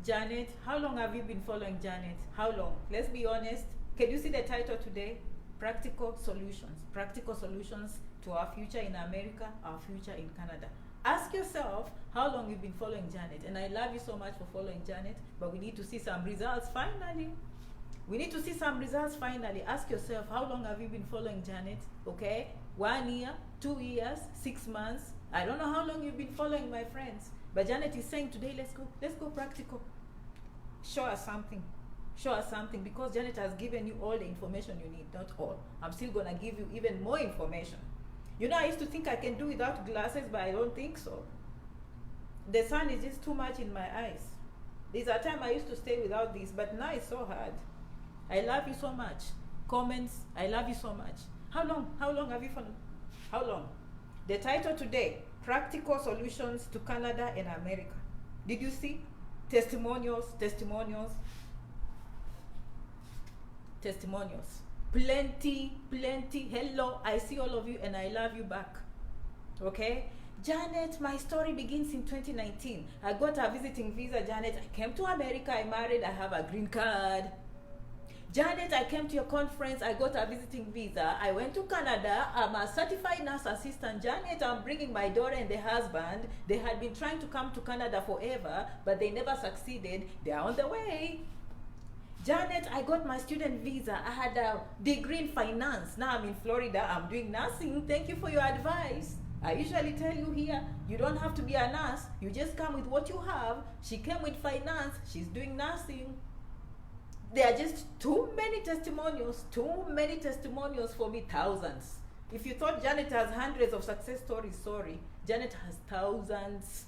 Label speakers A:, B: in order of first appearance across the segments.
A: Janet, how long have you been following Janet? How long? Let's be honest. Can you see the title today? Practical solutions. Practical solutions to our future in America, our future in Canada. Ask yourself how long you've been following Janet. And I love you so much for following Janet, but we need to see some results finally. We need to see some results finally. Ask yourself, how long have you been following Janet? Okay? 1 year, 2 years, 6 months. I don't know how long you've been following, my friends. But Janet is saying today, let's go practical. Show us something. Show us something, because Janet has given you all the information you need. Not all. I'm still going to give you even more information. You know, I used to think I can do without glasses, but I don't think so. The sun is just too much in my eyes. There's a time I used to stay without this, but now it's so hard. I love you so much. Comments, I love you so much. How long? How long have you followed? How long? The title today, Practical Solutions to Canada and America. Did you see? Testimonials, testimonials, testimonials. Plenty, plenty. Hello, I see all of you and I love you back. Okay? Janet, my story begins in 2019. I got a visiting visa, Janet. I came to America, I married, I have a green card. Janet, I came to your conference, I got a visiting visa. I went to Canada, I'm a certified nurse assistant. Janet, I'm bringing my daughter and the husband. They had been trying to come to Canada forever, but they never succeeded. They are on the way. Janet, I got my student visa. I had a degree in finance. Now I'm in Florida, I'm doing nursing. Thank you for your advice. I usually tell you here, you don't have to be a nurse. You just come with what you have. She came with finance, she's doing nursing. There are just too many testimonials for me, thousands. If you thought Janet has hundreds of success stories, sorry. Janet has thousands,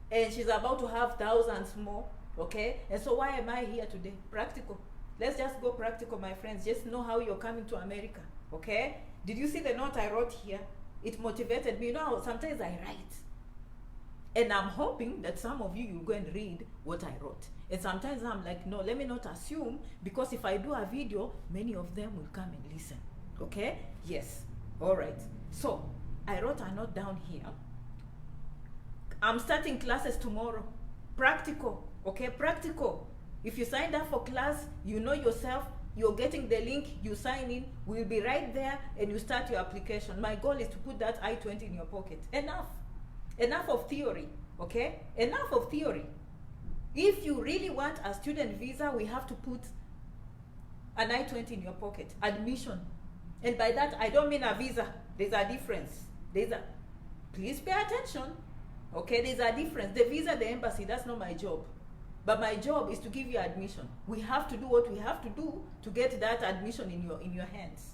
A: and she's about to have thousands more, okay? And so why am I here today? Practical. Let's just go practical, my friends. Just know how you're coming to America, okay? Did you see the note I wrote here? It motivated me. You know, sometimes I write, and I'm hoping that some of you will go and read what I wrote. And sometimes I'm like, no, let me not assume, because if I do a video, many of them will come and listen. Okay? Yes. All right. So I wrote a note down here. I'm starting classes tomorrow. Practical. Okay? Practical. If you signed up for class, you know yourself, you're getting the link, you sign in, we'll be right there, and you start your application. My goal is to put that I-20 in your pocket. Enough. Enough of theory. Okay? Enough of theory. If you really want a student visa, we have to put an I-20 in your pocket. Admission. And by that, I don't mean a visa. There's a difference. Please pay attention. Okay, there's a difference. The visa, the embassy, that's not my job. But my job is to give you admission. We have to do what we have to do to get that admission in your hands.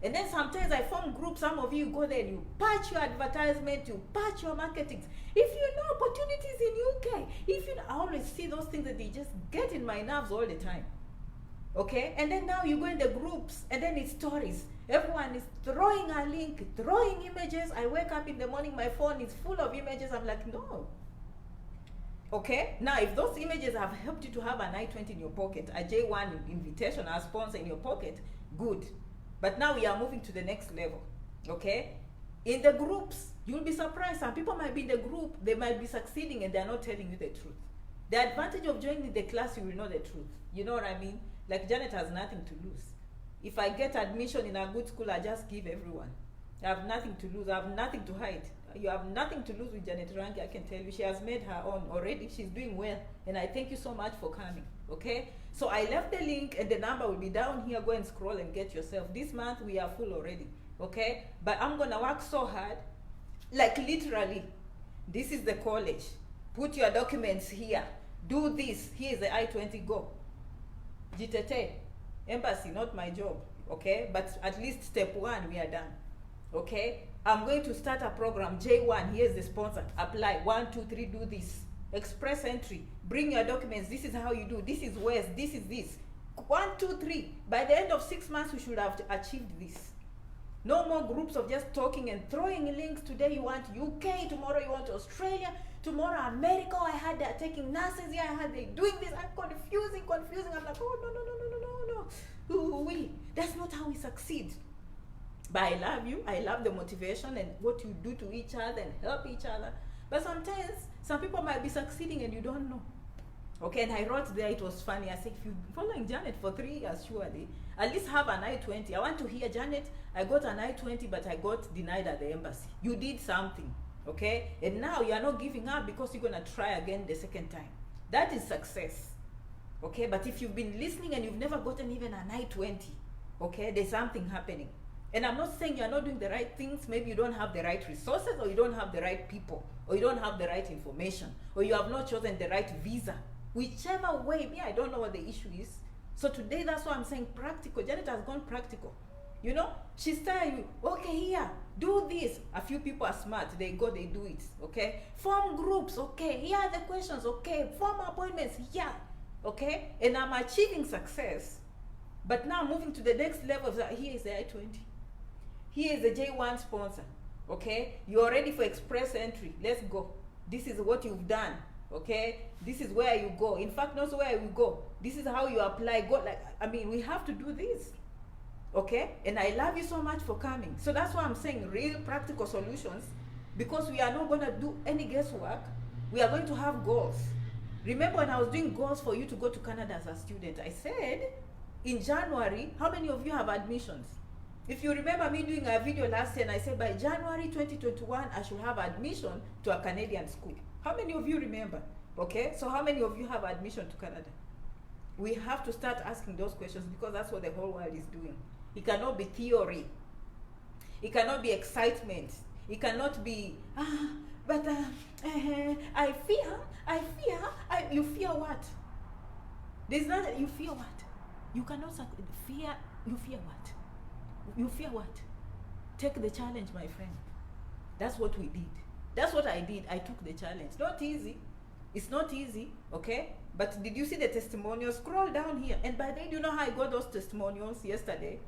A: And then sometimes I form groups. Some of you go there and you patch your advertisement, you patch your marketing. If you know opportunities in UK, I always see those things that they just get in my nerves all the time. Okay? And then now you go in the groups and then it's stories. Everyone is throwing a link, throwing images. I wake up in the morning, my phone is full of images. I'm like, no. Okay? Now, if those images have helped you to have an I-20 in your pocket, a J1 invitation, a sponsor in your pocket, good. But now we are moving to the next level, okay? In the groups, you'll be surprised. Some people might be in the group, they might be succeeding and they're not telling you the truth. The advantage of joining the class, you will know the truth. You know what I mean? Like Janet has nothing to lose. If I get admission in a good school, I just give everyone. I have nothing to lose. I have nothing to hide. You have nothing to lose with Janet Rangi, I can tell you. She has made her own already. She's doing well. And I thank you so much for coming, okay? So I left the link and the number will be down here. Go and scroll and get yourself. This month we are full already, okay? But I'm going to work so hard. Like literally, this is the college. Put your documents here. Do this. Here's the I-20, go. Jitete, embassy, not my job, okay? But at least step 1, we are done, okay? I'm going to start a program, J1, here's the sponsor. Apply, 1, 2, 3, do this. Express entry, bring your documents, this is how you do, this is West, this is this. 1, 2, 3, by the end of 6 months, we should have achieved this. No more groups of just talking and throwing links. Today you want UK, tomorrow you want Australia, tomorrow America. I had they're taking nurses here, I had they doing this. I'm confusing. I'm like, oh, no. That's not how we succeed. But I love you. I love the motivation and what you do to each other and help each other. But sometimes, some people might be succeeding and you don't know. Okay, and I wrote there, it was funny. I said, if you've been following Janet for 3 years, surely, at least have an I-20. I want to hear, Janet, I got an I-20, but I got denied at the embassy. You did something, okay? And now you are not giving up because you're going to try again the second time. That is success, okay? But if you've been listening and you've never gotten even an I-20, okay, there's something happening. And I'm not saying you're not doing the right things. Maybe you don't have the right resources, or you don't have the right people, or you don't have the right information, or you have not chosen the right visa. Whichever way, I don't know what the issue is. So today, that's why I'm saying practical. Janet has gone practical. You know, she's telling you, okay, here, do this. A few people are smart. They go, they do it, okay? Form groups, okay? Here are the questions, okay? Form appointments, yeah, okay? And I'm achieving success. But now moving to the next level, here is the I-20. Here is the J1 sponsor, okay? You're ready for express entry. Let's go. This is what you've done, okay? This is where you go. In fact, not where you go. This is how you apply. We have to do this, okay? And I love you so much for coming. So that's why I'm saying real practical solutions, because we are not going to do any guesswork. We are going to have goals. Remember when I was doing goals for you to go to Canada as a student, I said in January, how many of you have admissions? If you remember me doing a video last year, and I said by January 2021, I should have admission to a Canadian school. How many of you remember? Okay, so how many of you have admission to Canada? We have to start asking those questions, because that's what the whole world is doing. It cannot be theory. It cannot be excitement. It cannot be, I fear. You fear what? There's not, you fear what? You cannot fear, you fear what? You fear what? Take the challenge, my friend. That's what we did. That's what I did. I took the challenge. Not easy. It's not easy, okay? But did you see the testimonials? Scroll down here. And by the way, do you know how I got those testimonials yesterday?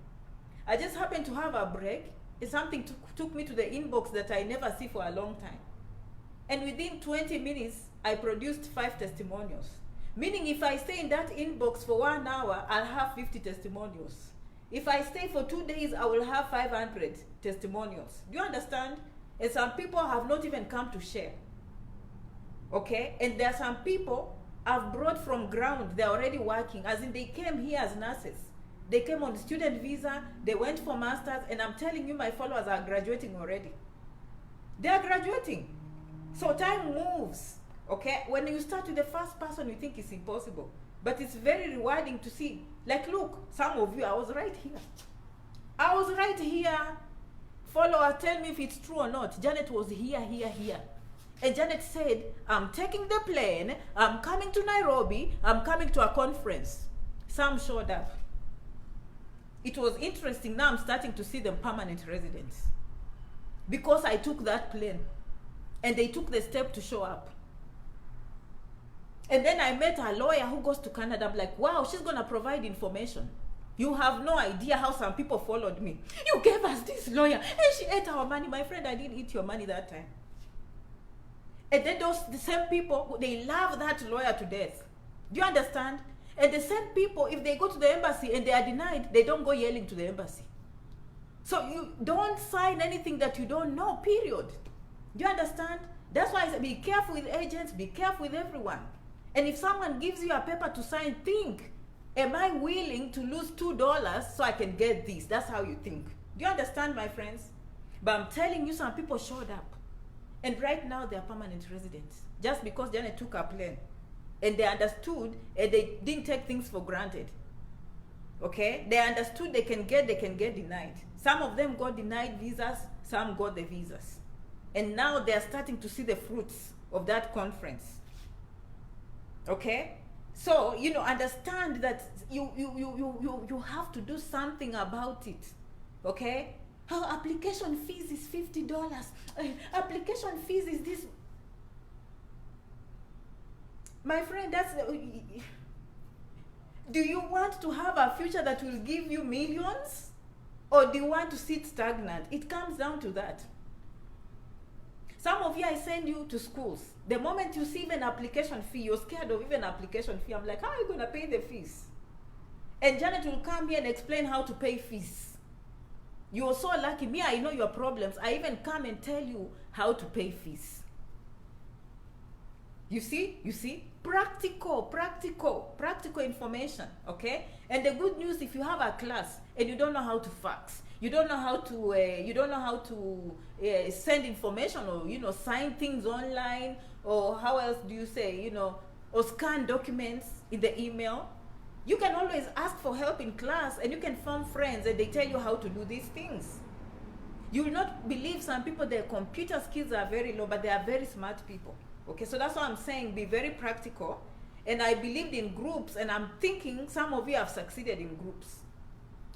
A: I just happened to have a break. Something took me to the inbox that I never see for a long time. And within 20 minutes, I produced 5 testimonials. Meaning if I stay in that inbox for 1 hour, I'll have 50 testimonials. If I stay for 2 days, I will have 500 testimonials. Do you understand? And some people have not even come to share. Okay? And there are some people I've brought from ground. They're already working. As in, they came here as nurses. They came on student visa. They went for masters. And I'm telling you, my followers are graduating already. They are graduating. So time moves. Okay? When you start with the first person, you think it's impossible. But it's very rewarding to see. Like, look, some of you, I was right here. I was right here. Follower, tell me if it's true or not. Janet was here. And Janet said, I'm taking the plane. I'm coming to Nairobi. I'm coming to a conference. Some showed up. It was interesting. Now I'm starting to see them permanent residents. Because I took that plane. And they took the step to show up. And then I met a lawyer who goes to Canada. I'm like, wow, she's going to provide information. You have no idea how some people followed me. You gave us this lawyer, and she ate our money. My friend, I didn't eat your money that time. And then the same people, they love that lawyer to death. Do you understand? And the same people, if they go to the embassy and they are denied, they don't go yelling to the embassy. So you don't sign anything that you don't know, period. Do you understand? That's why I say, be careful with agents, be careful with everyone. And if someone gives you a paper to sign, think, am I willing to lose $2 so I can get this? That's how you think. Do you understand, my friends? But I'm telling you, some people showed up. And right now, they are permanent residents. Just because Janet took a plane. And they understood, and they didn't take things for granted. Okay? They understood they can get denied. Some of them got denied visas, some got the visas. And now they are starting to see the fruits of that conference. Okay? So, understand that you have to do something about it. Okay? Application fees is $50. Application fees is this. My friend, do you want to have a future that will give you millions? Or do you want to sit stagnant? It comes down to that. Some of you, I send you to schools. The moment you see even application fee, you're scared of even application fee. I'm like, how are you going to pay the fees? And Janet will come here and explain how to pay fees. You're so lucky. Me, I know your problems. I even come and tell you how to pay fees. You see? practical information, okay? And the good news, if you have a class and you don't know how to fax, you don't know how to send information, or sign things online, or how else do you say, or scan documents in the email, you can always ask for help in class, and you can form friends and they tell you how to do these things. You will not believe some people, their computer skills are very low, but they are very smart people. Okay, so that's why I'm saying be very practical. And I believed in groups, and I'm thinking some of you have succeeded in groups.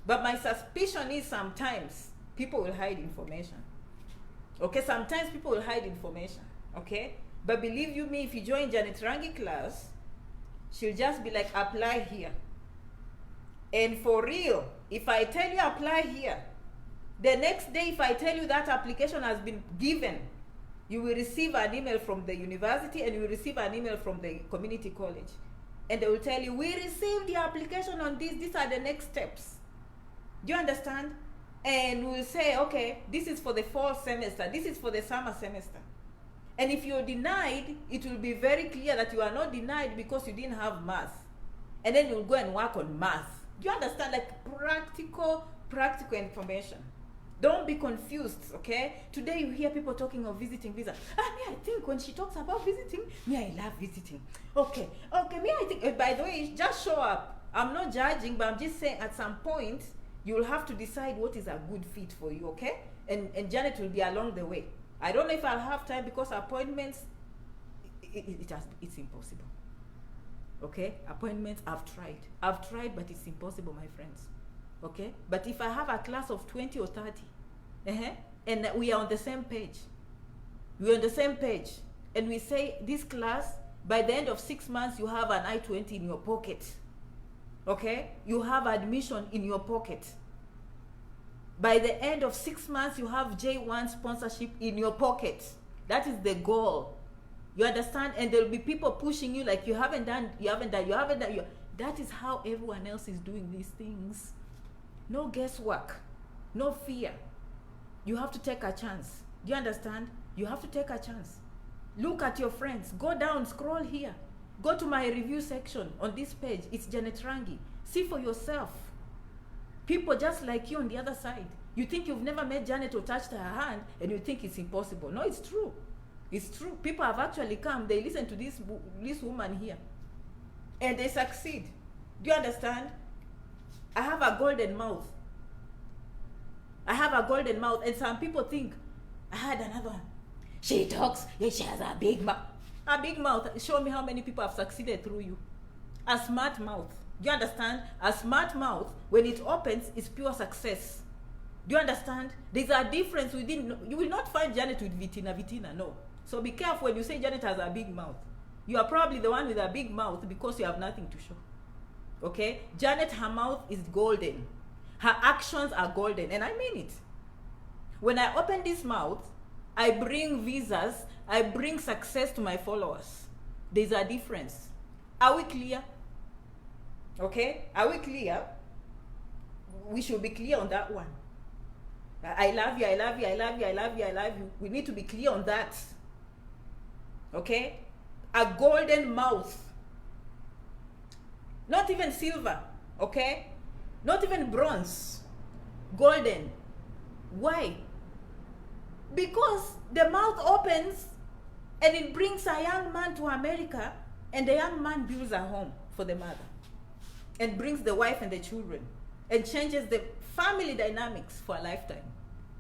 A: But my suspicion is sometimes people will hide information. Okay, sometimes people will hide information. Okay, but believe you me, if you join Janet Rangi class, she'll just be like, apply here. And for real, if I tell you apply here, the next day if I tell you that application has been given, you will receive an email from the university, and you will receive an email from the community college. And they will tell you, we received the application on this, these are the next steps. Do you understand? And we'll say, okay, this is for the fall semester, this is for the summer semester. And if you're denied, it will be very clear that you are not denied because you didn't have math. And then you'll go and work on math. Do you understand? Like practical information. Don't be confused, okay? Today you hear people talking of visiting visa. Me, I think when she talks about visiting, me, I love visiting. Okay, me, I think, by the way, just show up. I'm not judging, but I'm just saying at some point, you'll have to decide what is a good fit for you, okay? And Janet will be along the way. I don't know if I'll have time because appointments, it's impossible. Okay? Appointments, I've tried, but it's impossible, my friends. Okay? But if I have a class of 20 or 30, and we are on the same page, and we say this class, by the end of 6 months, you have an I-20 in your pocket. Okay? You have admission in your pocket. By the end of 6 months, you have J1 sponsorship in your pocket. That is the goal. You understand? And there will be people pushing you like you haven't done. That is how everyone else is doing these things. No guesswork, no fear. You have to take a chance. Do you understand? You have to take a chance. Look at your friends. Go down, scroll here. Go to my review section on this page. It's Janet Rangi. See for yourself. People just like you on the other side. You think you've never met Janet or touched her hand, and you think it's impossible. No, it's true. It's true. People have actually come. They listen to this woman here, and they succeed. Do you understand? I have a golden mouth. And some people think, I had another one. She talks, she has a big mouth. A big mouth. Show me how many people have succeeded through you. A smart mouth. Do you understand? A smart mouth, when it opens, is pure success. Do you understand? There's a difference within. You will not find Janet with Vitina, no. So be careful when you say Janet has a big mouth. You are probably the one with a big mouth because you have nothing to show. Okay? Janet, her mouth is golden. Her actions are golden, and I mean it. When I open this mouth, I bring visas, I bring success to my followers. There's a difference. Are we clear? Okay? Are we clear? We should be clear on that one. I love you, I love you, I love you, I love you, I love you. We need to be clear on that. Okay? A golden mouth. Not even silver, okay? Not even bronze. Golden. Why? Because the mouth opens and it brings a young man to America, and the young man builds a home for the mother and brings the wife and the children and changes the family dynamics for a lifetime.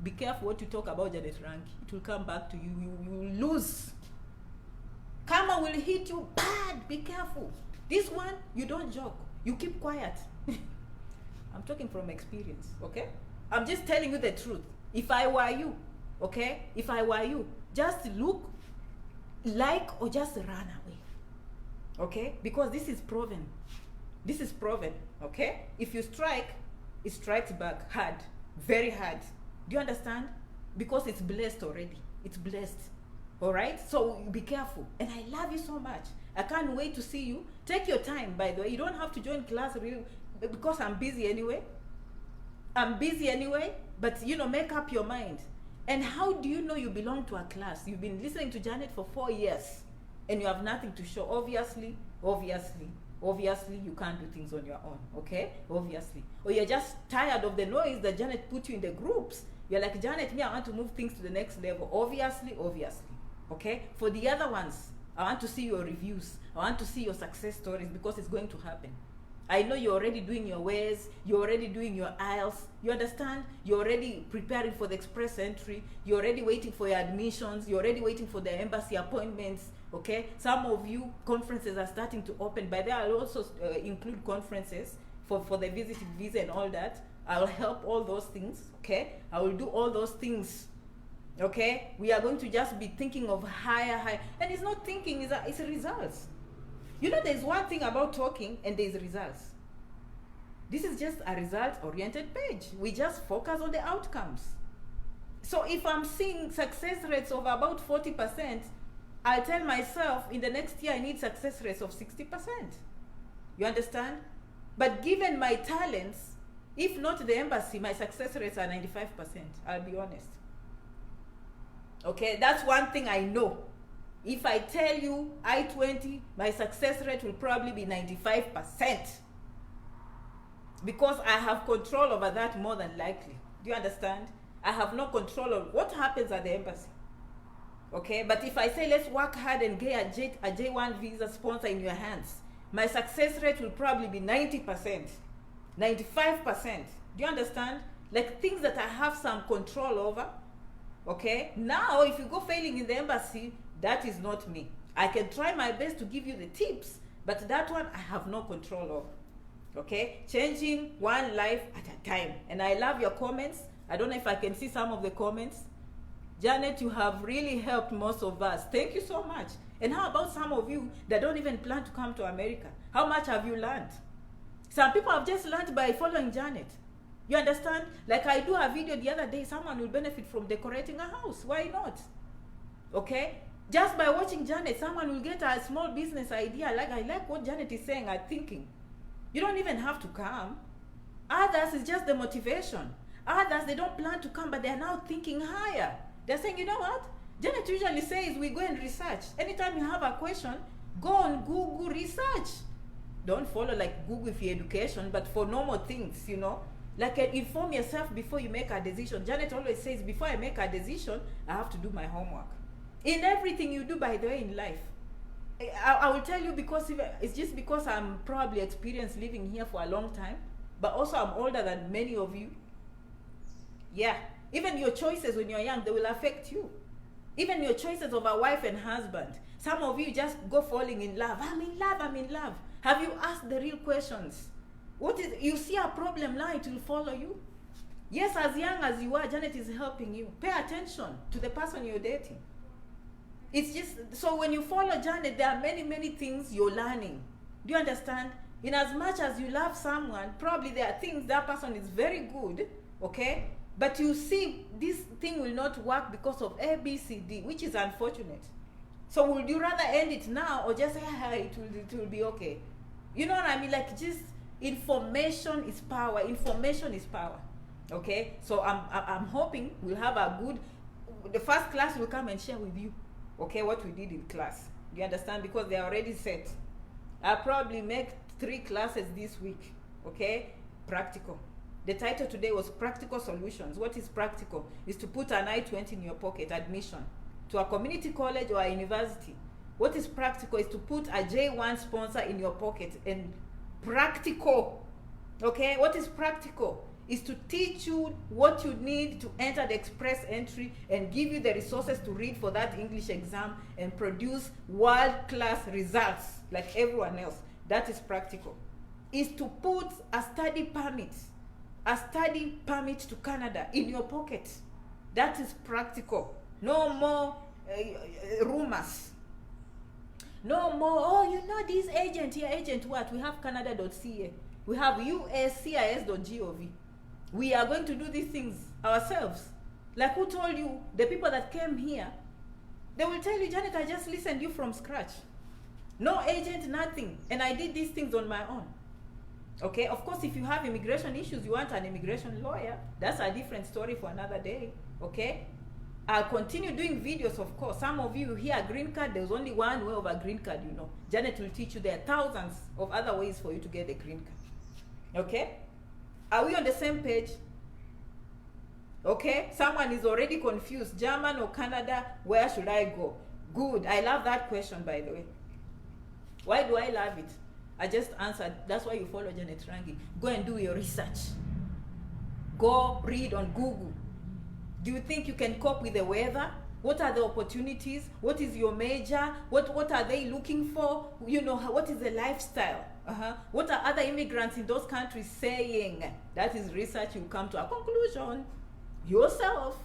A: Be careful what you talk about, Janet Rangi. It will come back to you. You will lose. Karma will hit you bad. Be careful. This one, you don't joke. You keep quiet. I'm talking from experience, okay? I'm just telling you the truth. If I were you, okay? If I were you, just look, like, or just run away, okay? Because this is proven. This is proven, okay? If you strike, it strikes back hard, very hard. Do you understand? Because it's blessed already. It's blessed. All right? So be careful. And I love you so much. I can't wait to see you. Take your time, by the way. You don't have to join class because I'm busy anyway. But, make up your mind. And how do you know you belong to a class? You've been listening to Janet for 4 years. and you have nothing to show, obviously you can't do things on your own, okay? Obviously. Or you're just tired of the noise that Janet put you in the groups. You're like, Janet, me, I want to move things to the next level. Obviously, okay? For the other ones, I want to see your reviews. I want to see your success stories, because it's going to happen. I know you're already doing your ways, you're already doing your IELTS, you understand? You're already preparing for the express entry, you're already waiting for your admissions, you're already waiting for the embassy appointments, okay? Some of you, conferences are starting to open. By there, I'll also include conferences for the visiting visa and all that. I'll help all those things, okay? I will do all those things, okay? We are going to just be thinking of higher, and it's not thinking, it's results. You know, there's one thing about talking and there's results. This is just a result-oriented page. We just focus on the outcomes. So if I'm seeing success rates of about 40%, I'll tell myself in the next year I need success rates of 60%. You understand? But given my talents, if not the embassy, my success rates are 95%. I'll be honest. Okay, that's one thing I know. If I tell you I-20, my success rate will probably be 95%. Because I have control over that more than likely. Do you understand? I have no control of what happens at the embassy. Okay, but if I say let's work hard and get a J1 visa sponsor in your hands, my success rate will probably be 90%, 95%. Do you understand? Like things that I have some control over. Okay, now if you go failing in the embassy, that is not me. I can try my best to give you the tips, but that one I have no control over. Okay, changing one life at a time. And I love your comments. I don't know if I can see some of the comments. Janet, you have really helped most of us. Thank you so much. And how about some of you that don't even plan to come to America? How much have you learned? Some people have just learned by following Janet. You understand? Like I do a video the other day, someone will benefit from decorating a house. Why not? Okay? Just by watching Janet, someone will get a small business idea. Like, I like what Janet is saying, I'm thinking. You don't even have to come. Others, is just the motivation. Others, they don't plan to come, but they're now thinking higher. They're saying, you know what? Janet usually says we go and research. Anytime you have a question, go on Google, research. Don't follow like Google for education, but for normal things, you know. Like inform yourself before you make a decision. Janet always says, before I make a decision, I have to do my homework. In everything you do, by the way, in life. I will tell you, because it's just because I'm probably experienced living here for a long time, but also I'm older than many of you. Yeah, even your choices when you're young, they will affect you. Even your choices of a wife and husband. Some of you just go falling in love. I'm in love, I'm in love. Have you asked the real questions? What is, you see a problem now, it will follow you. Yes, as young as you are, Janet is helping you. Pay attention to the person you're dating. It's just, so when you follow Janet, there are many, many things you're learning. Do you understand? In as much as you love someone, probably there are things that person is very good, okay? But you see, this thing will not work because of A, B, C, D, which is unfortunate. So would you rather end it now or just say, it will be okay? You know what I mean? Like, just information is power. Information is power. Okay? So I'm hoping we'll have a good, the first class will come and share with you, okay, what we did in class. Do you understand? Because they are already set. I'll probably make 3 classes this week, okay? Practical. The title today was Practical Solutions. What is practical? Is to put an I-20 in your pocket, admission to a community college or a university. What is practical? Is to put a J1 sponsor in your pocket. And practical, okay? What is practical? Is to teach you what you need to enter the express entry and give you the resources to read for that English exam and produce world-class results like everyone else. That is practical. Is to put a study permit to Canada in your pocket. That is practical. No more rumors. No more, oh, you know this agent here, agent what? We have Canada.ca. We have uscis.gov. We are going to do these things ourselves. Like who told you? The people that came here, they will tell you, Janet, I just listened you from scratch. No agent, nothing. And I did these things on my own. Okay, of course, if you have immigration issues, you want an immigration lawyer, that's a different story for another day. Okay? I'll continue doing videos, of course. Some of you hear green card, there's only one way of a green card, you know. Janet will teach you there are thousands of other ways for you to get a green card. Okay? Are we on the same page? Okay? Someone is already confused. German or Canada, where should I go? Good. I love that question, by the way. Why do I love it? I just answered. That's why you follow Janet Rangi. Go and do your research. Go read on Google. Do you think you can cope with the weather? What are the opportunities? What is your major? What are they looking for? You know, what is the lifestyle? What are other immigrants in those countries saying? That is research. You come to a conclusion yourself.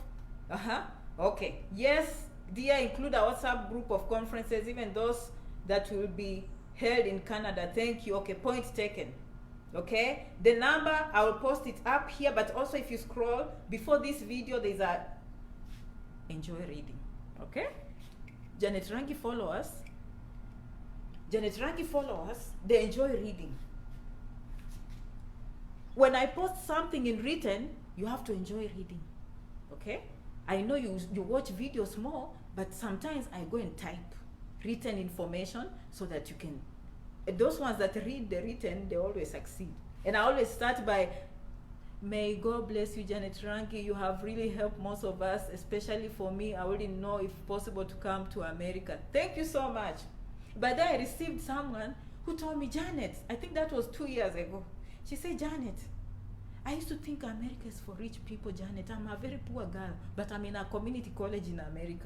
A: Okay. Yes, dear, include a WhatsApp group of conferences, even those that will be held in Canada. Thank you. Okay, point taken. Okay, the number, I will post it up here, but also if you scroll before this video, there's a enjoy reading. Okay, Janet Rangi, follow us. Janet Rangi, follow us. They enjoy reading. When I post something in written, you have to enjoy reading. Okay, I know you watch videos more, but sometimes I go and type written information so that you can. Those ones that read the written, they always succeed. And I always start by, may God bless you, Janet Rangi. You have really helped most of us, especially for me. I wouldn't know if possible to come to America. Thank you so much. But then I received someone who told me, Janet, I think that was 2 years ago. She said, Janet, I used to think America is for rich people, Janet. I'm a very poor girl, but I'm in a community college in America.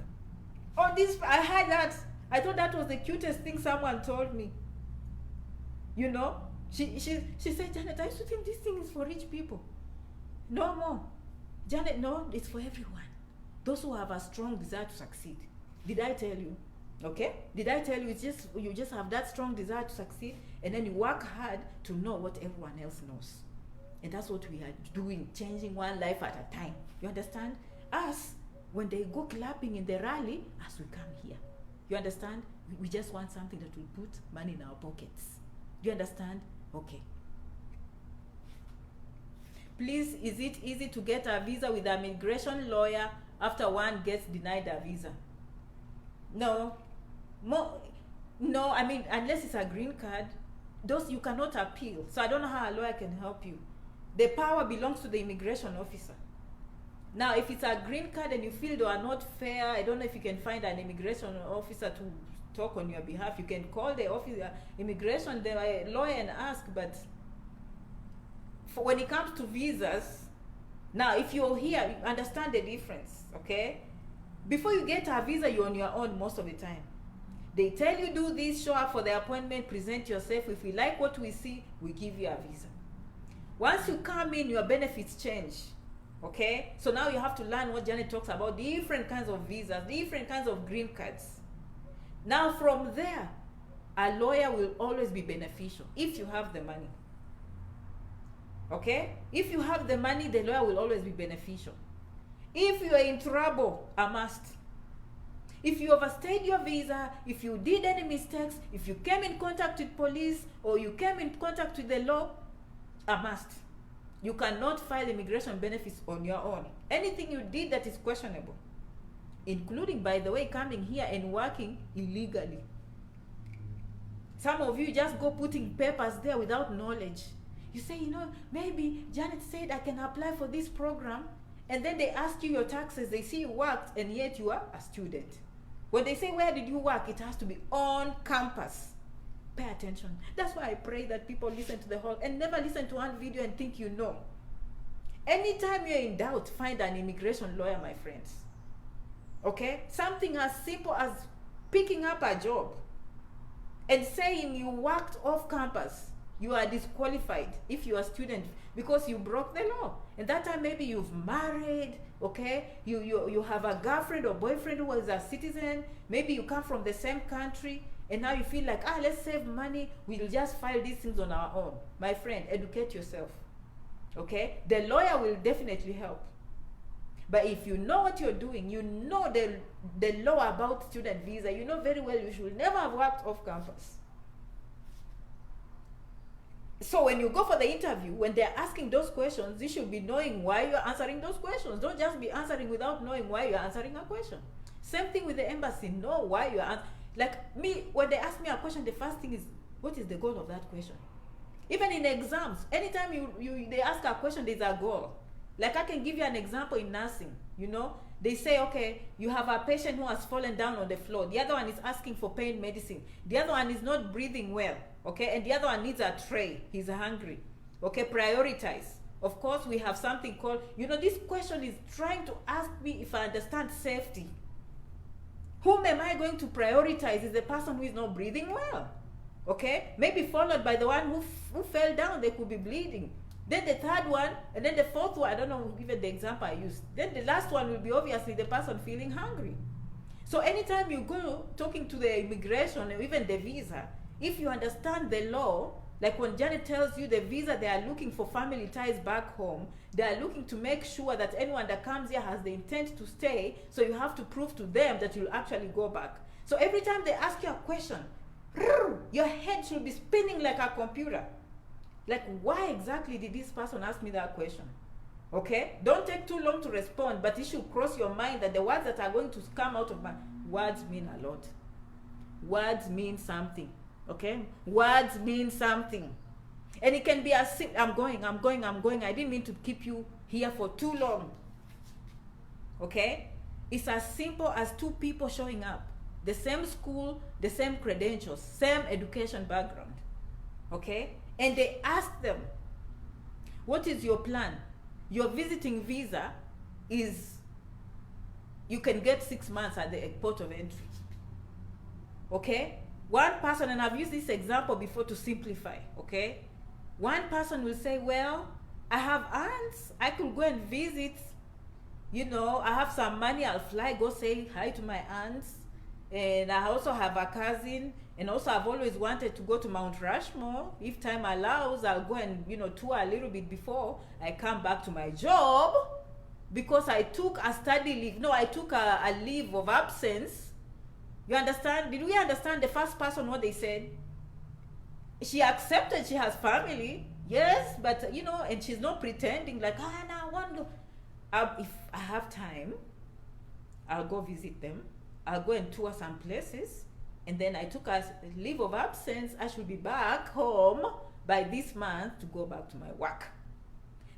A: Oh, I heard that. I thought that was the cutest thing someone told me. You know, she said, Janet, I used to think this thing is for rich people. No more. Janet, no, it's for everyone. Those who have a strong desire to succeed. Did I tell you? Okay? Did I tell you you just have that strong desire to succeed, and then you work hard to know what everyone else knows. And that's what we are doing, changing one life at a time. You understand? Us, when they go clapping in the rally, as we come here. You understand? We just want something that will put money in our pockets. Do you understand? Okay. Please, is it easy to get a visa with an immigration lawyer after one gets denied a visa? No. No, I mean, unless it's a green card, those you cannot appeal. So I don't know how a lawyer can help you. The power belongs to the immigration officer. Now, if it's a green card and you feel they are not fair, I don't know if you can find an immigration officer to talk on your behalf. You can call the officer, immigration, the lawyer, and ask. But when it comes to visas, now if you're here, you understand the difference, okay? Before you get a visa, you're on your own most of the time. They tell you do this, show up for the appointment, present yourself. If we like what we see, we give you a visa. Once you come in, your benefits change. Okay, so now you have to learn what Janet talks about, different kinds of visas, different kinds of green cards. Now from there, a lawyer will always be beneficial if you have the money. Okay, if you have the money, the lawyer will always be beneficial. If you are in trouble, a must. If you overstayed your visa, if you did any mistakes, if you came in contact with police or you came in contact with the law, a must. You cannot file immigration benefits on your own. Anything you did that is questionable, including, by the way, coming here and working illegally. Some of you just go putting papers there without knowledge. You say, you know, maybe Janet said I can apply for this program, and then they ask you your taxes, they see you worked, and yet you are a student. When they say, where did you work? It has to be on campus. Pay attention. That's why I pray that people listen to the whole and never listen to one video and think you know. Anytime you're in doubt, find an immigration lawyer, my friends. Okay? Something as simple as picking up a job and saying you worked off campus, you are disqualified if you are a student because you broke the law. And that time maybe you've married, okay? You have a girlfriend or boyfriend who is a citizen. Maybe you come from the same country. And now you feel like, let's save money. We'll just file these things on our own. My friend, educate yourself. Okay? The lawyer will definitely help. But if you know what you're doing, you know the law about student visa, you know very well you should never have worked off campus. So when you go for the interview, when they're asking those questions, you should be knowing why you're answering those questions. Don't just be answering without knowing why you're answering a question. Same thing with the embassy. Know why you're like me, when they ask me a question, the first thing is, what is the goal of that question? Even in exams, anytime they ask a question, there's a goal. Like I can give you an example in nursing, you know. They say, okay, you have a patient who has fallen down on the floor. The other one is asking for pain medicine. The other one is not breathing well, okay? And the other one needs a tray. He's hungry, okay? Prioritize. Of course, we have something called, you know, this question is trying to ask me if I understand safety. Whom am I going to prioritize? Is the person who is not breathing well, okay? Maybe followed by the one who fell down. They could be bleeding. Then the third one, and then the fourth one, I don't know, given the example I used. Then the last one will be obviously the person feeling hungry. So anytime you go talking to the immigration or even the visa, if you understand the law, like when Janet tells you the visa, they are looking for family ties back home. They are looking to make sure that anyone that comes here has the intent to stay. So you have to prove to them that you'll actually go back. So every time they ask you a question, your head should be spinning like a computer. Like, why exactly did this person ask me that question? Okay? Don't take too long to respond, but it should cross your mind that the words that are going to come out of my words mean a lot. Words mean something. Okay? Words mean something. And it can be as simple, I'm going. I didn't mean to keep you here for too long. Okay? It's as simple as two people showing up. The same school, the same credentials, same education background. Okay? And they ask them, what is your plan? Your visiting visa is, you can get 6 months at the port of entry. Okay? One person, and I've used this example before to simplify, okay? One person will say, well, I have aunts, I could go and visit, you know, I have some money, I'll fly, go say hi to my aunts. And I also have a cousin, and also I've always wanted to go to Mount Rushmore. If time allows, I'll go and, you know, tour a little bit before I come back to my job, because I took a study leave. No, I took a leave of absence. You understand? Did we understand the first person what they said? She accepted she has family, yes, but, you know, and she's not pretending like, no, I want to go. If I have time, I'll go visit them. I'll go and tour some places, and then I took a leave of absence. I should be back home by this month to go back to my work.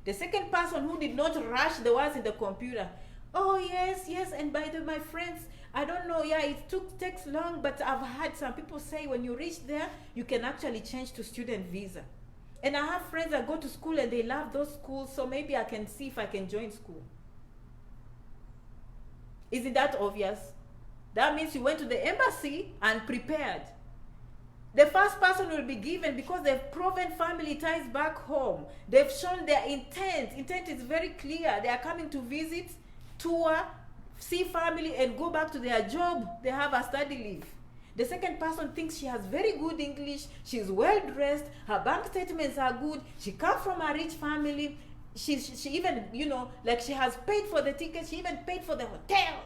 A: The second person who did not rush the words in the computer, oh yes, and by my friends, I don't know, yeah, it takes long, but I've had some people say when you reach there, you can actually change to student visa. And I have friends that go to school and they love those schools, so maybe I can see if I can join school. Isn't that obvious? That means you went to the embassy and prepared. The first person will be given because they've proven family ties back home. They've shown their intent. Intent is very clear. They are coming to visit, tour, see family, and go back to their job. They have a study leave. The second person thinks she has very good English. She's well dressed. Her bank statements are good. She comes from a rich family. She even, you know, like she has paid for the ticket. She even paid for the hotel.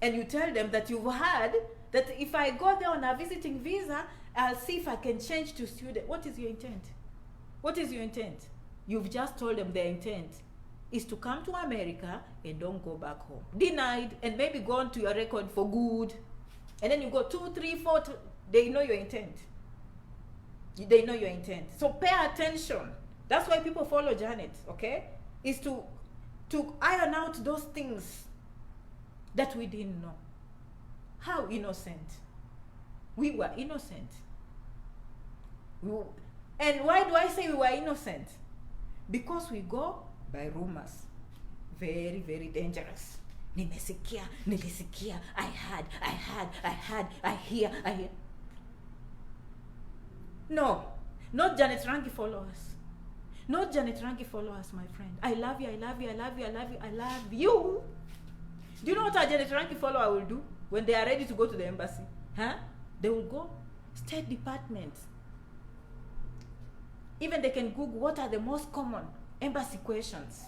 A: And you tell them that you've heard that if I go there on a visiting visa, I'll see if I can change to student. What is your intent? What is your intent? You've just told them their intent is to come to America and don't go back home. Denied, and maybe go on to your record for good. And then you go 2, 3, 4, they know your intent. They know your intent. So pay attention. That's why people follow Janet, okay? Is to iron out those things that we didn't know. How innocent. We were innocent. And why do I say we were innocent? Because we go by rumors. Very, very dangerous. Nimesikia, nilisikia, I had, I hear. No, not Janet Rangi followers. Not Janet Rangi followers, my friend. I love you, I love you, I love you, I love you, I love you. Do you know what a Janet Rangi follower will do when they are ready to go to the embassy? They will go State Department. Even they can Google what are the most common embassy questions.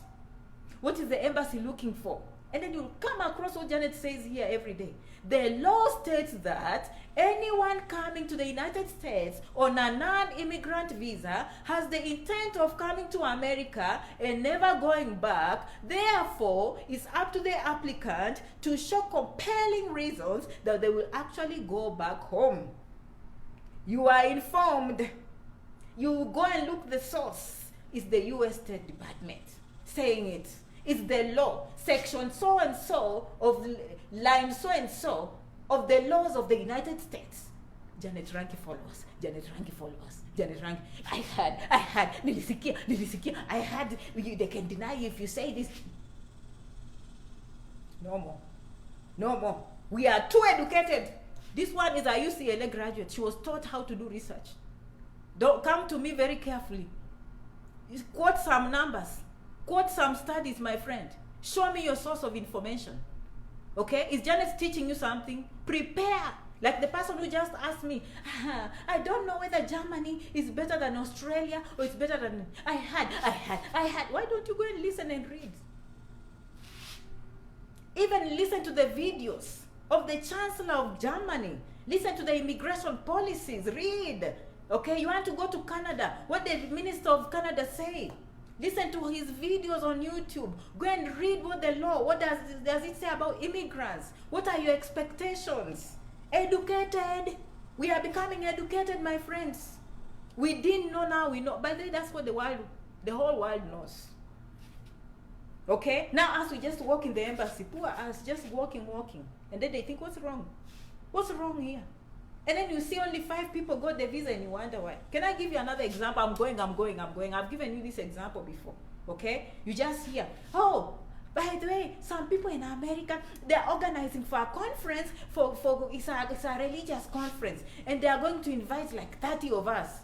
A: What is the embassy looking for? And then you'll come across what Janet says here every day. The law states that anyone coming to the United States on a non-immigrant visa has the intent of coming to America and never going back. Therefore, it's up to the applicant to show compelling reasons that they will actually go back home. You are informed. You go and look the source. It's the U.S. State Department saying it. It's the law, section so and so of line so and so of the laws of the United States. Janet Rangi follows. Janet Rangi follows. Janet Rangi. I had. Nilisikia. I had. They can deny you if you say this. No more. No more. We are too educated. This one is a UCLA graduate. She was taught how to do research. Don't come to me very carefully. Quote some numbers. Quote some studies, my friend. Show me your source of information. Okay? Is Janet teaching you something? Prepare. Like the person who just asked me, I don't know whether Germany is better than Australia or it's better than... I had. Why don't you go and listen and read? Even listen to the videos of the Chancellor of Germany. Listen to the immigration policies. Read. Okay? You want to go to Canada. What did the Minister of Canada say? Listen to his videos on YouTube. Go and read what the law, what does it say about immigrants? What are your expectations? Educated. We are becoming educated, my friends. We didn't know, now we know. By the way, that's what the whole world knows. Okay? Now as we just walk in the embassy, poor us, just walking. And then they think, what's wrong? What's wrong here? And then you see only 5 people got the visa and you wonder why. Can I give you another example? I'm going. I've given you this example before. Okay? You just hear, oh, by the way, some people in America, they're organizing for a conference, it's a religious conference. And they are going to invite like 30 of us.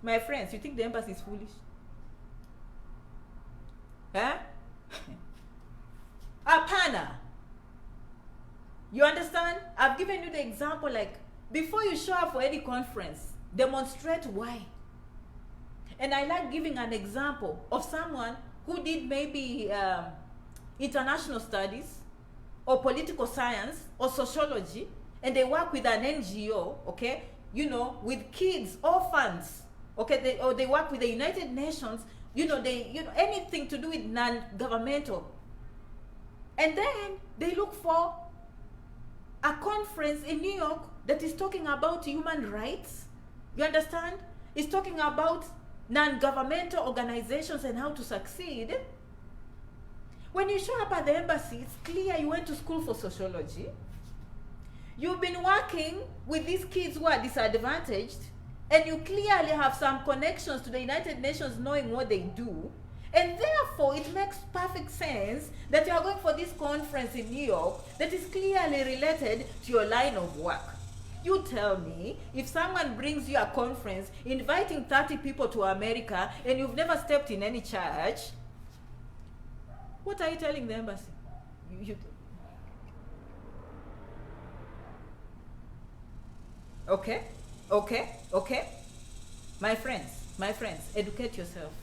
A: My friends, you think the embassy is foolish? Huh? Apana. You understand? I've given you the example, like, before you show up for any conference, demonstrate why. And I like giving an example of someone who did maybe international studies or political science or sociology, and they work with an NGO, okay, you know, with kids, orphans, okay, or they work with the United Nations, anything to do with non-governmental. And then they look for a conference in New York that is talking about human rights. You understand? It's talking about non-governmental organizations and how to succeed. When you show up at the embassy, it's clear you went to school for sociology. You've been working with these kids who are disadvantaged, and you clearly have some connections to the United Nations knowing what they do. And therefore, it makes perfect sense that you are going for this conference in New York that is clearly related to your line of work. You tell me, if someone brings you a conference inviting 30 people to America and you've never stepped in any church, what are you telling the embassy? Okay? My friends, educate yourself.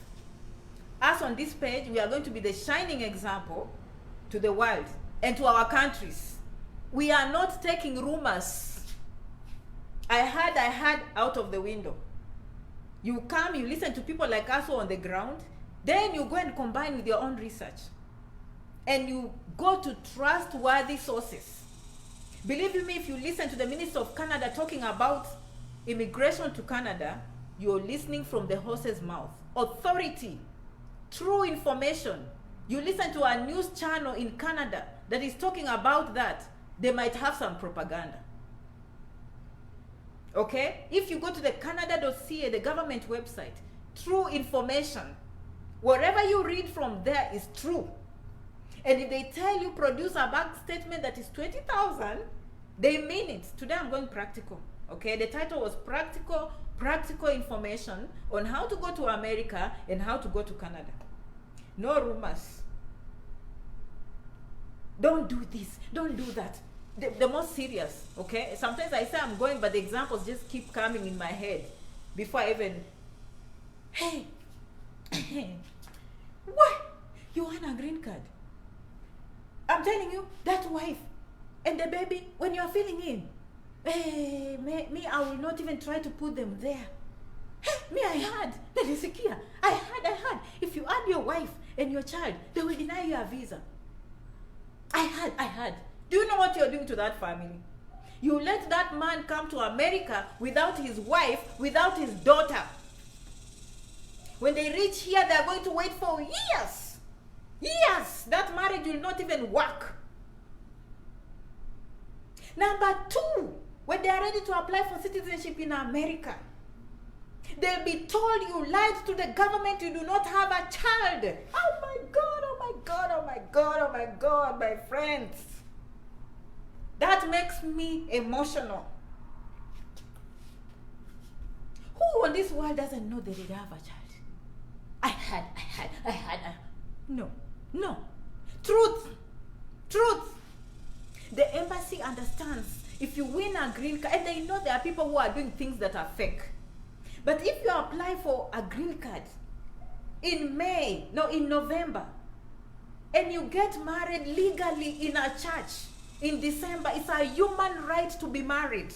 A: Us on this page, we are going to be the shining example to the world and to our countries. We are not taking rumors. I heard out of the window. You come, you listen to people like us who are on the ground, then you go and combine with your own research. And you go to trustworthy sources. Believe you me, if you listen to the Minister of Canada talking about immigration to Canada, you're listening from the horse's mouth. Authority, true information. You listen to a news channel in Canada that is talking about that, they might have some propaganda. Okay? If you go to the canada.ca, the government website, true information. Whatever you read from there is true. And if they tell you produce a bank statement that is 20,000, they mean it. Today I'm going practical. Okay? The title was practical information on how to go to America and how to go to Canada. No rumors. Don't do this. Don't do that. The most serious, okay? Sometimes I say I'm going, but the examples just keep coming in my head before I even, hey, what? You want a green card? I'm telling you, that wife and the baby, when you're filling in, hey, me, I will not even try to put them there. Hey, me, I heard, I heard, if you add your wife and your child, they will deny you a visa. I heard. Do you know what you're doing to that family? You let that man come to America without his wife, without his daughter. When they reach here, they're going to wait for years. Years. That marriage will not even work. Number two, when they are ready to apply for citizenship in America, they'll be told you lied to the government, you do not have a child. Oh my God, oh my God, oh my God, oh my God, my friends. That makes me emotional. Who on this world doesn't know that they have a child? I had. No. Truth. The embassy understands if you win a green card, and they know there are people who are doing things that are fake. But if you apply for a green card in November, and you get married legally in a church in December, it's a human right to be married.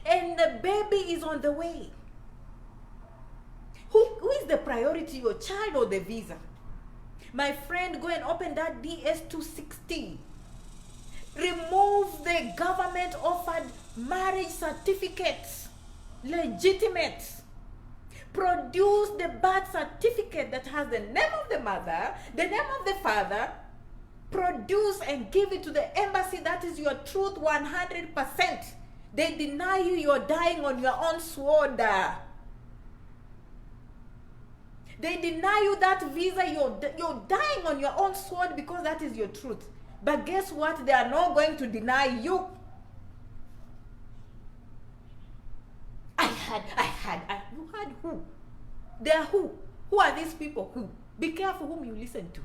A: And the baby is on the way. Who is the priority, your child or the visa? My friend, go and open that DS-260. Remove the government offered marriage certificates. Legitimate. Produce the birth certificate that has the name of the mother, the name of the father. Produce and give it to the embassy. That is your truth 100%. They deny you, you're dying on your own sword. They deny you that visa, you're dying on your own sword because that is your truth. But guess what? They are not going to deny you. You heard who? They are who? Who are these people? Who? Be careful whom you listen to.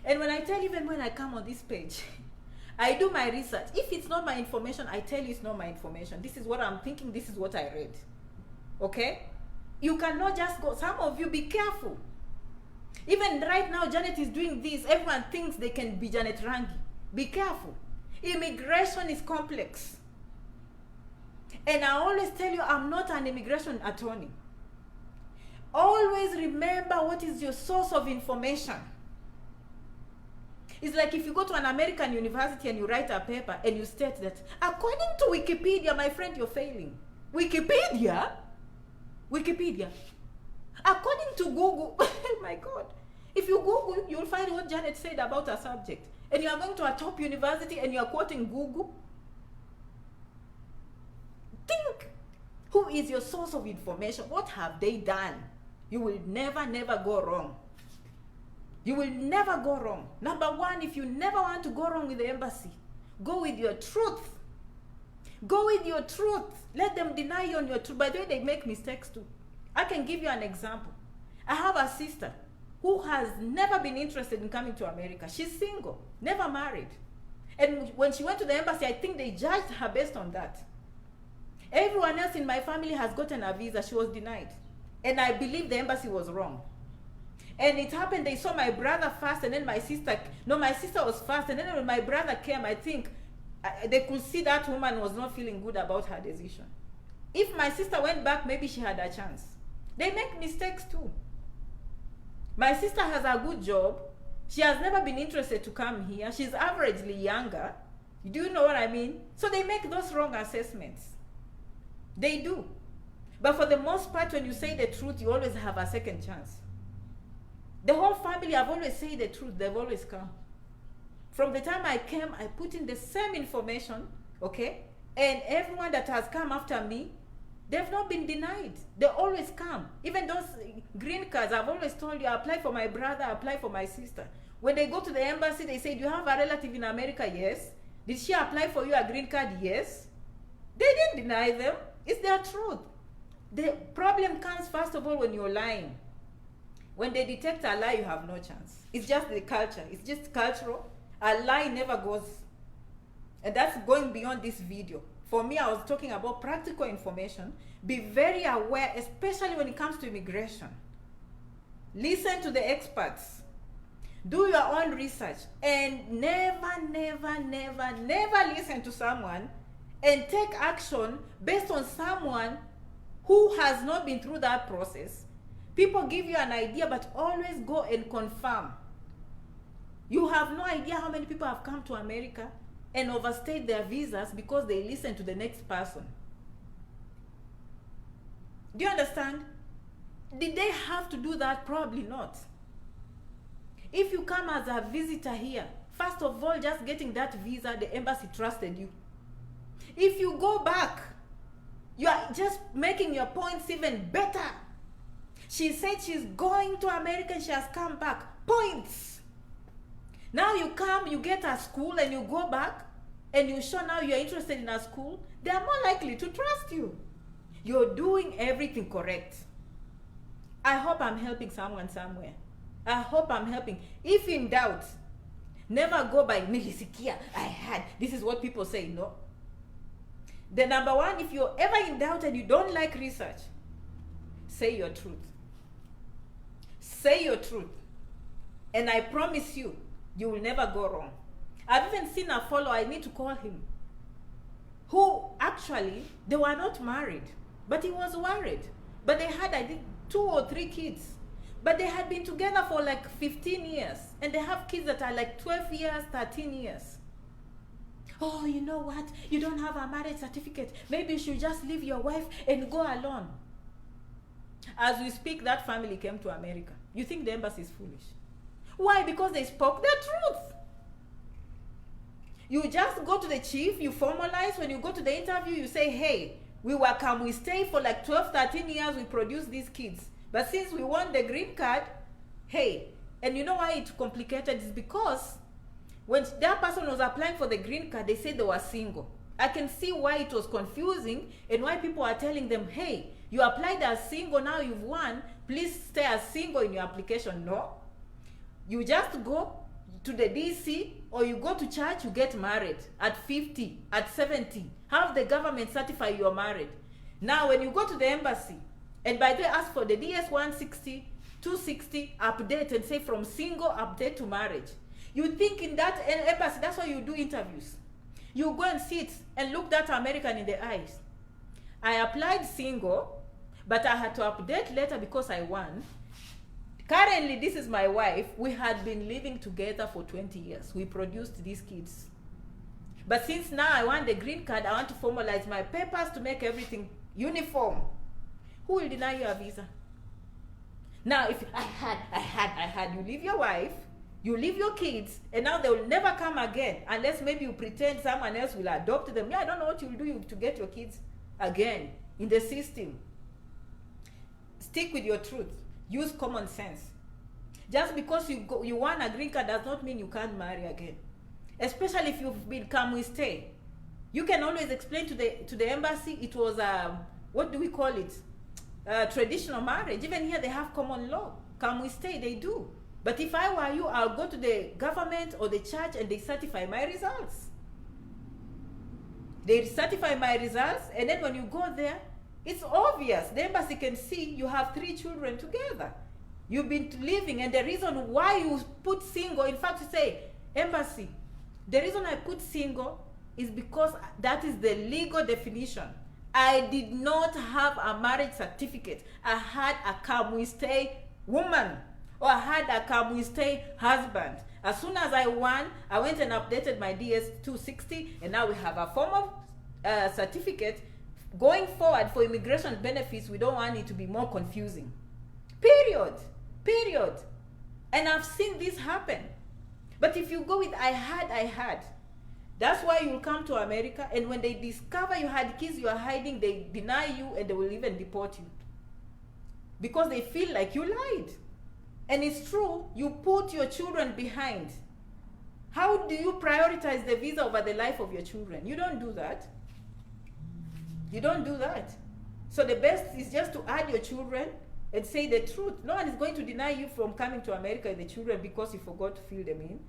A: And when I tell, even when I come on this page, I do my research. If it's not my information, I tell you it's not my information. This is what I'm thinking, this is what I read. Okay? You cannot just go. Some of you, be careful. Even right now, Janet is doing this. Everyone thinks they can be Janet Rangi. Be careful. Immigration is complex. And I always tell you, I'm not an immigration attorney. Always remember what is your source of information. It's like if you go to an American university and you write a paper and you state that, according to Wikipedia, my friend, you're failing. Wikipedia? According to Google, oh my God. If you Google, you'll find what Janet said about a subject. And you are going to a top university and you are quoting Google. Think, who is your source of information? What have they done? You will never go wrong. You will never go wrong. Number one, if you never want to go wrong with the embassy, go with your truth. Go with your truth. Let them deny you on your truth. By the way, they make mistakes too. I can give you an example. I have a sister who has never been interested in coming to America. She's single, never married. And when she went to the embassy, I think they judged her based on that. Everyone else in my family has gotten a visa. She was denied. And I believe the embassy was wrong. And it happened, they saw my brother first, and then my sister. No, my sister was first, and then when my brother came, I think they could see that woman was not feeling good about her decision. If my sister went back, maybe she had a chance. They make mistakes too. My sister has a good job. She has never been interested to come here. She's averagely younger. Do you know what I mean? So they make those wrong assessments. They do. But for the most part, when you say the truth, you always have a second chance. The whole family, I've always said the truth. They've always come. From the time I came, I put in the same information, okay? And everyone that has come after me, they've not been denied. They always come. Even those green cards, I've always told you, apply for my brother, apply for my sister. When they go to the embassy, they say, do you have a relative in America? Yes. Did she apply for you a green card? Yes. They didn't deny them. It's their truth. The problem comes, first of all, when you're lying. When they detect a lie, you have no chance. It's just the culture. It's just cultural. A lie never goes. And that's going beyond this video. For me, I was talking about practical information. Be very aware, especially when it comes to immigration. Listen to the experts. Do your own research, and never listen to someone and take action based on someone who has not been through that process. People give you an idea, but always go and confirm. You have no idea how many people have come to America and overstayed their visas because they listen to the next person. Do you understand? Did they have to do that? Probably not. If you come as a visitor here, first of all, just getting that visa, the embassy trusted you. If you go back, you are just making your points even better. She said she's going to America and she has come back. Points. Now you come, you get a school and you go back and you show now you're interested in a school, they are more likely to trust you. You're doing everything correct. I hope I'm helping someone somewhere. I hope I'm helping. If in doubt, never go by nilisikia, I had. This is what people say, no. The number one, if you're ever in doubt and you don't like research, say your truth. Say your truth. And I promise you, you will never go wrong. I've even seen a follower, I need to call him, who actually, they were not married, but he was worried. But they had, I think, 2 or 3 kids. But they had been together for like 15 years. And they have kids that are like 12 years, 13 years. Oh, you know what? You don't have a marriage certificate. Maybe you should just leave your wife and go alone. As we speak, that family came to America. You think the embassy is foolish? Why? Because they spoke the truth. You just go to the chief, you formalize. When you go to the interview, you say, hey, we stay for like 12, 13 years, we produce these kids. But since we want the green card, hey, and you know why it's complicated? It's because when that person was applying for the green card, they said they were single. I can see why it was confusing and why people are telling them, hey, you applied as single, now you've won, please stay as single in your application. No. You just go to the DC or you go to church, you get married at 50, at 70. Have the government certify you're married. Now, when you go to the embassy, and by the way, ask for the DS 160, 260 update and say from single update to marriage. You think in that embassy, that's why you do interviews. You go and sit and look that American in the eyes. I applied single, but I had to update later because I won. Currently, this is my wife. We had been living together for 20 years. We produced these kids. But since now I want the green card, I want to formalize my papers to make everything uniform. Who will deny you a visa? Now, if I had, you leave your wife, you leave your kids, and now they will never come again, unless maybe you pretend someone else will adopt them. Yeah, I don't know what you will do to get your kids again in the system. Stick with your truth. Use common sense. Just because you want a green card does not mean you can't marry again. Especially if you've been come we stay. You can always explain to the embassy it was what do we call it? Traditional marriage. Even here they have common law. Come we stay, they do. But if I were you, I'll go to the government or the church and they certify my results. They certify my results, and then when you go there, it's obvious. The embassy can see you have 3 children together. You've been living, and the reason why you put single, in fact, you say, embassy, the reason I put single is because that is the legal definition. I did not have a marriage certificate. I had a come we stay woman, or I had a come we stay husband. As soon as I won, I went and updated my DS 260, and now we have a form of certificate. Going forward for immigration benefits, we don't want it to be more confusing. Period. And I've seen this happen. But if you go with I had, that's why you'll come to America, and when they discover you had kids you are hiding, they deny you and they will even deport you. Because they feel like you lied. And it's true, you put your children behind. How do you prioritize the visa over the life of your children? You don't do that. You don't do that. So the best is just to add your children and say the truth. No one is going to deny you from coming to America with the children because you forgot to fill them in.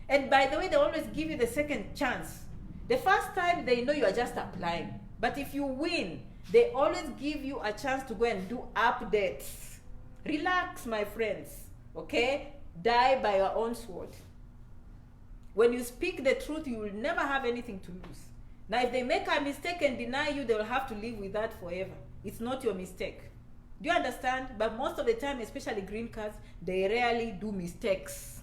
A: And by the way, they always give you the second chance. The first time, they know you are just applying. But if you win, they always give you a chance to go and do updates. Relax, my friends. Okay? Die by your own sword. When you speak the truth, you will never have anything to lose. Now, if they make a mistake and deny you, they will have to live with that forever. It's not your mistake. Do you understand? But most of the time, especially green cards, they rarely do mistakes.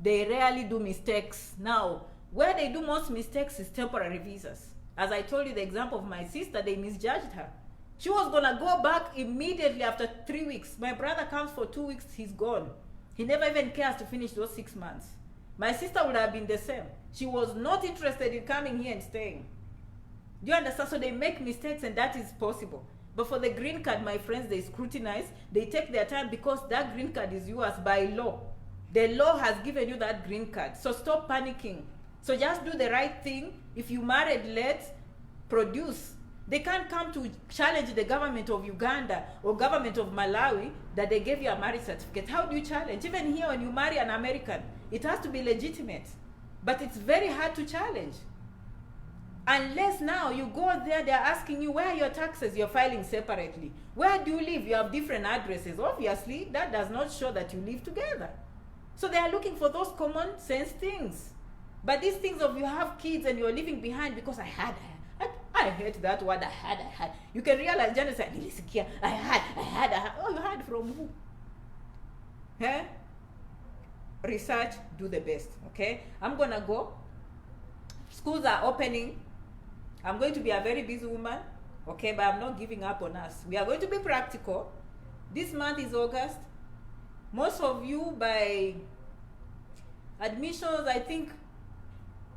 A: They rarely do mistakes. Now, where they do most mistakes is temporary visas. As I told you the example of my sister, they misjudged her. She was gonna go back immediately after 3 weeks. My brother comes for 2 weeks, he's gone. He never even cares to finish those 6 months. My sister would have been the same. She was not interested in coming here and staying. Do you understand? So they make mistakes, and that is possible. But for the green card, my friends, they scrutinize, they take their time, because that green card is yours by law. The law has given you that green card. So stop panicking. So just do the right thing. If you married late, produce. They can't come to challenge the government of Uganda or government of Malawi that they gave you a marriage certificate. How do you challenge? Even here, when you marry an American, it has to be legitimate. But it's very hard to challenge. Unless now you go there, they're asking you, where are your taxes? You're filing separately. Where do you live? You have different addresses. Obviously, that does not show that you live together. So they are looking for those common sense things. But these things of you have kids and you're leaving behind because I hate that word, I had. You can realize, Janet said, I had. Oh, you had from who? Huh? Research, do the best, okay? I'm gonna go. Schools are opening. I'm going to be a very busy woman, okay? But I'm not giving up on us. We are going to be practical. This month is August. Most of you, by admissions, I think,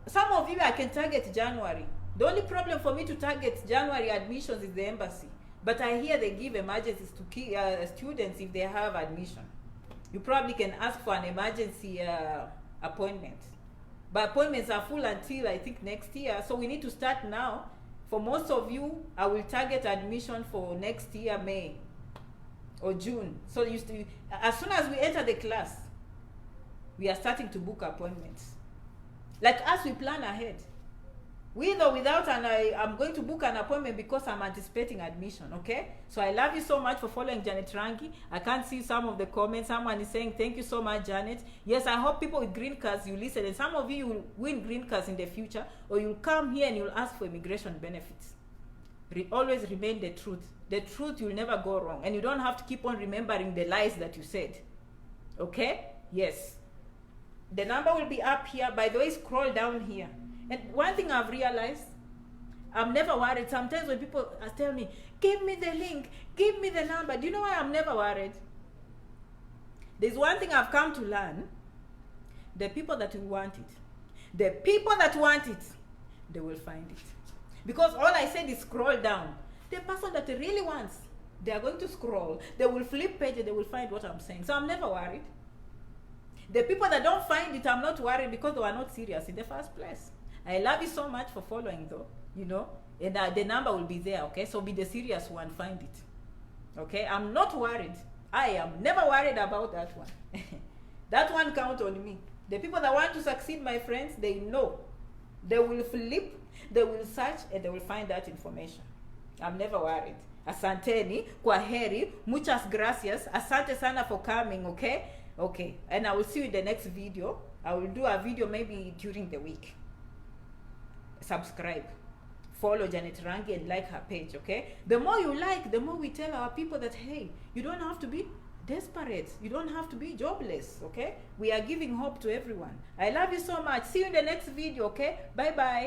A: some of you I can target January. The only problem for me to target January admissions is the embassy. But I hear they give emergencies to students if they have admission. You probably can ask for an emergency appointment. But appointments are full until, I think, next year. So we need to start now. For most of you, I will target admission for next year, May or June. So as soon as we enter the class, we are starting to book appointments. Like us, we plan ahead. With or without, and I'm going to book an appointment because I'm anticipating admission, okay? So I love you so much for following Janet Rangi. I can't see some of the comments. Someone is saying, thank you so much, Janet. Yes, I hope people with green cards, you listen. And some of you will win green cards in the future, or you'll come here and you'll ask for immigration benefits. Always remain the truth. The truth, you'll never go wrong. And you don't have to keep on remembering the lies that you said. Okay? Yes. The number will be up here. By the way, scroll down here. And one thing I've realized, I'm never worried. Sometimes when people tell me, give me the link, give me the number. Do you know why I'm never worried? There's one thing I've come to learn. The people that will want it, the people that want it, they will find it. Because all I said is scroll down. The person that really wants, they are going to scroll. They will flip page and they will find what I'm saying. So I'm never worried. The people that don't find it, I'm not worried because they were not serious in the first place. I love you so much for following though, you know, and the number will be there, okay? So be the serious one, find it, okay? I'm not worried. I am never worried about that one. That one count on me. The people that want to succeed, my friends, they know. They will flip, they will search, and they will find that information. I'm never worried. Asanteni, kwaheri, muchas gracias. Asante sana for coming, okay? Okay, and I will see you in the next video. I will do a video maybe during the week. Subscribe, follow Janet Rangi, and like her page, okay? The more you like, the more we tell our people that, hey, you don't have to be desperate. You don't have to be jobless, okay? We are giving hope to everyone. I love you so much. See you in the next video, okay? Bye-bye.